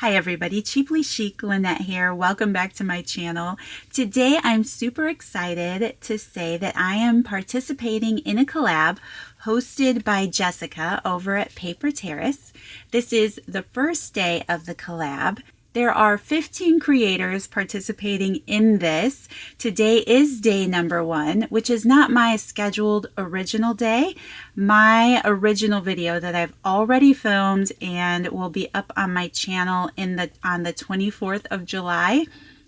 Hi everybody, Cheaply Chic Lynette here. Welcome back to my channel. Today I'm super excited to say that I am participating in a collab hosted by Jessica over at Terrace. This is the first day of the collab. There are 15 creators participating in this. Today is day number 1, which is not my scheduled original day. My original video that I've already filmed and will be up on my channel on the 24th of July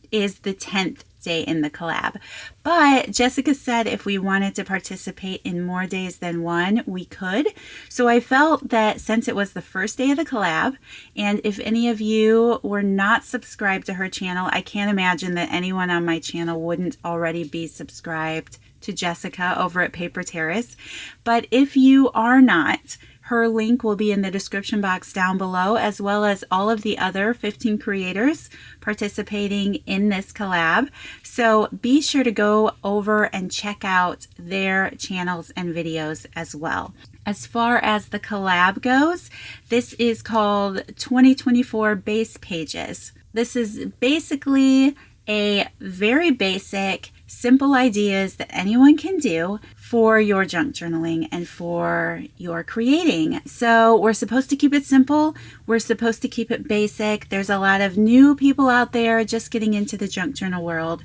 is the 10th day in the collab. But Jessica said if we wanted to participate in more days than 1, we could. So I felt that since it was the first day of the collab, and if any of you were not subscribed to her channel, I can't imagine that anyone on my channel wouldn't already be subscribed to Jessica over at Terrace. But if you are not, her link will be in the description box down below, as well as all of the other 15 creators participating in this collab. So be sure to go over and check out their channels and videos as well. As far as the collab goes, this is called 2024 Base Pages. This is basically a very basic, simple ideas that anyone can do for your junk journaling and for your creating. So we're supposed to keep it simple. We're supposed to keep it basic. There's a lot of new people out there just getting into the junk journal world,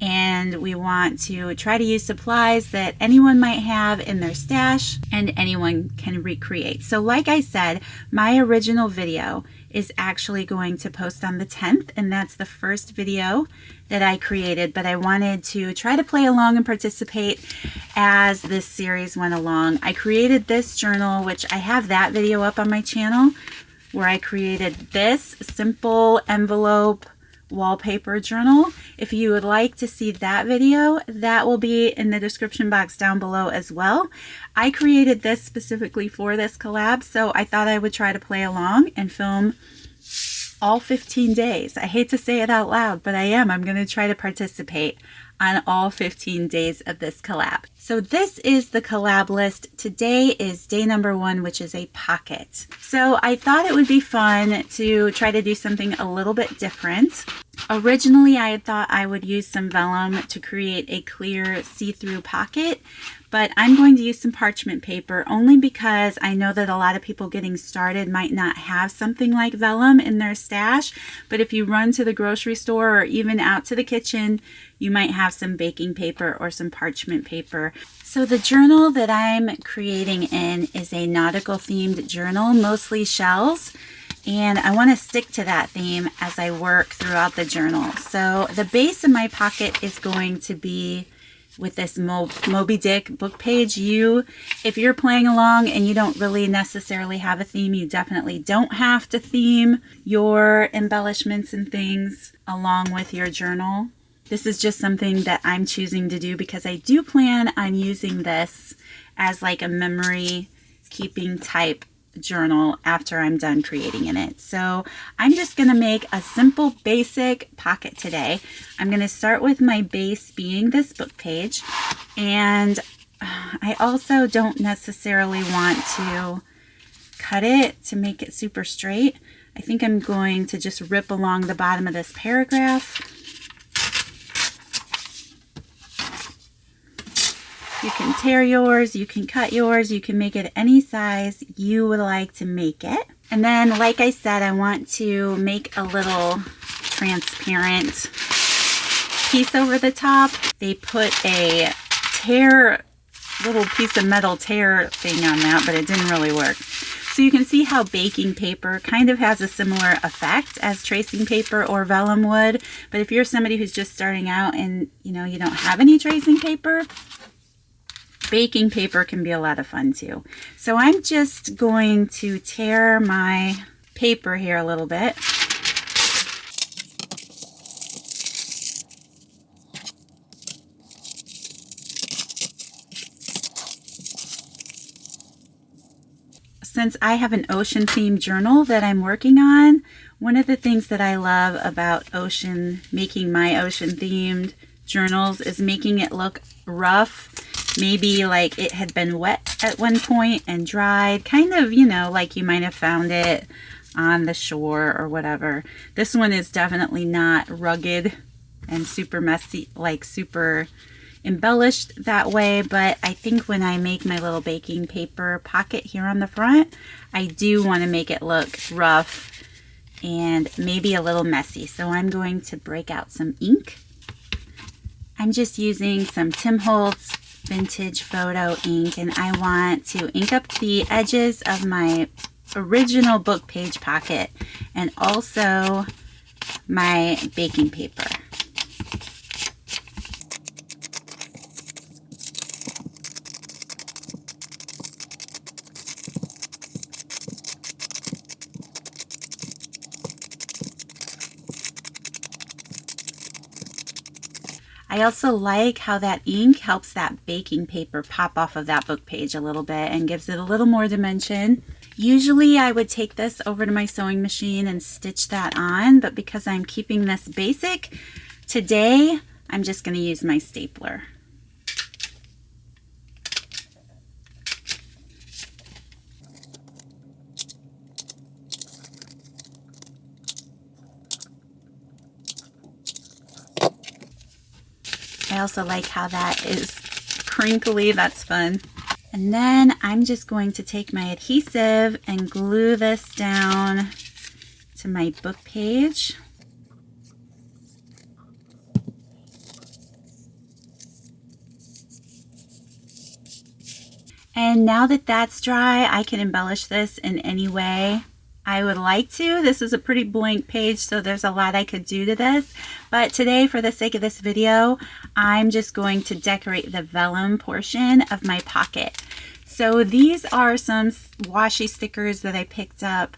and we want to try to use supplies that anyone might have in their stash and anyone can recreate. So like I said, my original video is actually going to post on the 10th, and that's the first video that I created, but I wanted to try to play along and participate as this series went along. I created this journal, which I have that video up on my channel, where I created this simple envelope wallpaper journal. If you would like to see that video, that will be in the description box down below as well. I created this specifically for this collab, so I thought I would try to play along and film all 15 days. I hate to say it out loud, but I am. I'm going to try to participate on all 15 days of this collab. So this is the collab list. Today is day number 1, which is a pocket. So I thought it would be fun to try to do something a little bit different. Originally, I had thought I would use some vellum to create a clear see-through pocket, but I'm going to use some parchment paper only because I know that a lot of people getting started might not have something like vellum in their stash. But if you run to the grocery store or even out to the kitchen, you might have some baking paper or some parchment paper. So the journal that I'm creating in is a nautical themed journal, mostly shells. And I want to stick to that theme as I work throughout the journal. So the base of my pocket is going to be with this Moby Dick book page. If you're playing along and you don't really necessarily have a theme, you definitely don't have to theme your embellishments and things along with your journal. This is just something that I'm choosing to do because I do plan on using this as like a memory keeping type journal after I'm done creating in it. So I'm just going to make a simple basic pocket today. I'm going to start with my base being this book page, and I also don't necessarily want to cut it to make it super straight. I think I'm going to just rip along the bottom of this paragraph. You can tear yours, you can cut yours, you can make it any size you would like to make it. And then, like I said, I want to make a little transparent piece over the top. They put a little piece of metal tear thing on that, but it didn't really work. So you can see how baking paper kind of has a similar effect as tracing paper or vellum would. But if you're somebody who's just starting out and you don't have any tracing paper, baking paper can be a lot of fun too. So I'm just going to tear my paper here a little bit. Since I have an ocean themed journal that I'm working on, one of the things that I love about making my ocean themed journals is making it look rough. Maybe like it had been wet at one point and dried, kind of, like you might have found it on the shore or whatever. This one is definitely not rugged and super messy, like super embellished that way, but I think when I make my little baking paper pocket here on the front, I do want to make it look rough and maybe a little messy. So I'm going to break out some ink. I'm just using some Tim Holtz vintage photo ink, and I want to ink up the edges of my original book page pocket and also my baking paper. I also like how that ink helps that baking paper pop off of that book page a little bit and gives it a little more dimension. Usually I would take this over to my sewing machine and stitch that on, but because I'm keeping this basic, today I'm just going to use my stapler. I also like how that is crinkly, that's fun. And then I'm just going to take my adhesive and glue this down to my book page. And now that that's dry, I can embellish this in any way I would like to. This is a pretty blank page, so there's a lot I could do to this. But today, for the sake of this video, I'm just going to decorate the vellum portion of my pocket. So these are some washi stickers that I picked up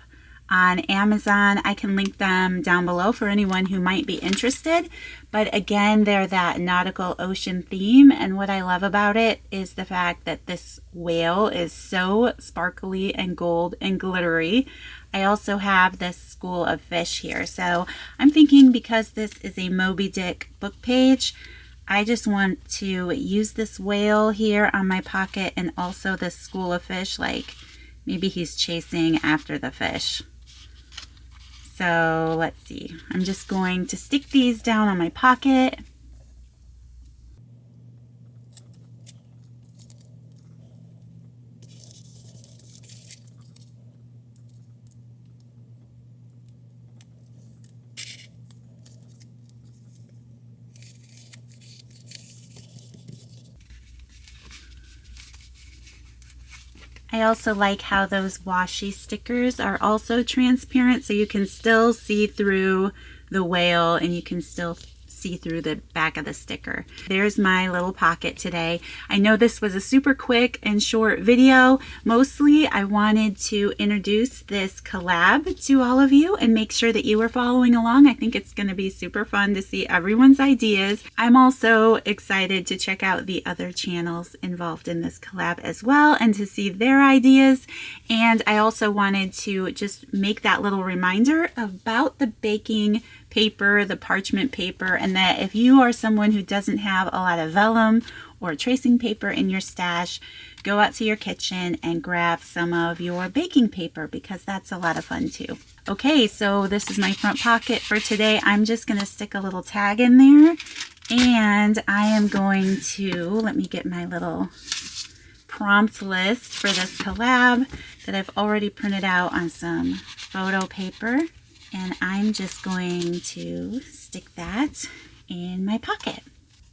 on Amazon. I can link them down below for anyone who might be interested. But again, they're that nautical ocean theme, and what I love about it is the fact that this whale is so sparkly and gold and glittery. I also have this school of fish here. So I'm thinking, because this is a Moby Dick book page, I just want to use this whale here on my pocket and also this school of fish, like maybe he's chasing after the fish. So let's see, I'm just going to stick these down on my pocket. I also like how those washi stickers are also transparent, so you can still see through the whale and you can still see through the back of the sticker. There's my little pocket today. I know this was a super quick and short video. Mostly I wanted to introduce this collab to all of you and make sure that you were following along. I think it's going to be super fun to see everyone's ideas. I'm also excited to check out the other channels involved in this collab as well and to see their ideas. And I also wanted to just make that little reminder about the baking paper, the parchment paper, and that if you are someone who doesn't have a lot of vellum or tracing paper in your stash, go out to your kitchen and grab some of your baking paper, because that's a lot of fun too. Okay, so this is my front pocket for today. I'm just going to stick a little tag in there, and I am going to, let me get my little prompt list for this collab that I've already printed out on some photo paper. And I'm just going to stick that in my pocket.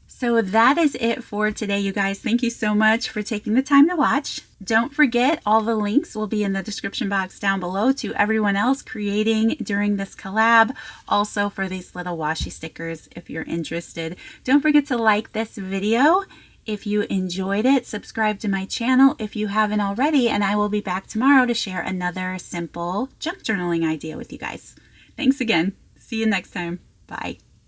So that is it for today, you guys. Thank you so much for taking the time to watch. Don't forget, all the links will be in the description box down below to everyone else creating during this collab. Also for these little washi stickers, if you're interested. Don't forget to like this video if you enjoyed it. Subscribe to my channel if you haven't already, and I will be back tomorrow to share another simple junk journaling idea with you guys. Thanks again. See you next time. Bye.